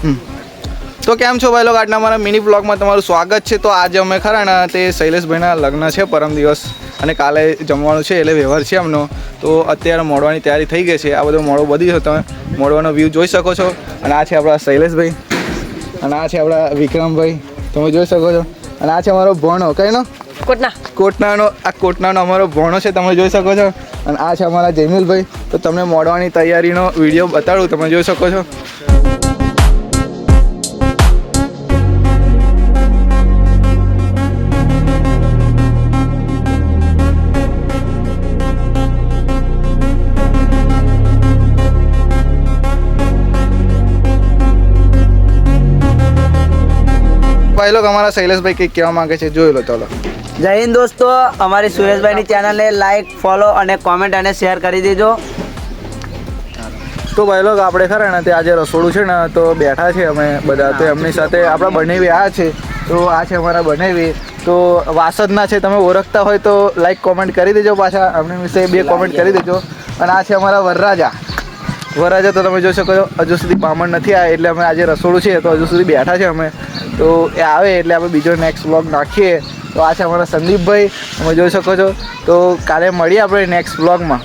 તો કેમ છો ભાઈ લોકો, આજના અમારા મિની બ્લોગમાં તમારું સ્વાગત છે. તો આજે અમે ખરા ને તે શૈલેષભાઈના લગ્ન છે પરમ દિવસ, અને કાલે જમવાનું છે એટલે વ્યવહાર છે એમનો. તો અત્યારે મોડવાની તૈયારી થઈ ગઈ છે. આ બધો મોડો બધી છે, તમે મોડવાનો વ્યૂ જોઈ શકો છો. અને આ છે આપણા શૈલેષભાઈ, અને આ છે આપણા વિક્રમભાઈ, તમે જોઈ શકો છો. અને આ છે અમારો ભણો, કઈનો કોટનાનો અમારો ભણો છે, તમે જોઈ શકો છો. અને આ છે અમારા જયમીલભાઈ. તો તમને મોડવાની તૈયારીનો વિડીયો બતાડું, તમે જોઈ શકો છો. ભાઈ લોકો અમારા શૈલેષભાઈ કંઈક કહેવા માંગે છે, જોઈ લો. ચાલો, જય હિન્દ દોસ્તો, અમારી સુરેશભાઈની ચેનલને લાઈક, ફોલો અને કોમેન્ટ અને શેર કરી દેજો. તો ભાઈ લોકો આપણે ખરા ને તે આજે રસોડું છે ને તો બેઠા છે અમે બધા. તો એમની સાથે આપણા બનેવી આ છે. તો આ છે અમારા બનેવી. તો વાસદના છે, તમે ઓળખતા હોય તો લાઈક કોમેન્ટ કરી દેજો. પાછા એમની વિશે 2 કોમેન્ટ કરી દેજો. અને આ છે અમારા વરરાજા. તો તમે જોઈ શકો છો, હજુ સુધી બામણ નથી આવ્યા એટલે અમે આજે રસોડું છે તો હજુ સુધી બેઠા છે અમે. તો એ આવે એટલે આપણે બીજો નેક્સ્ટ વ્લોગ નાખીએ. તો આ છે અમારા સંદીપભાઈ, તમે જોઈ શકો છો. તો કાલે મળીએ આપણે નેક્સ્ટ વ્લોગમાં.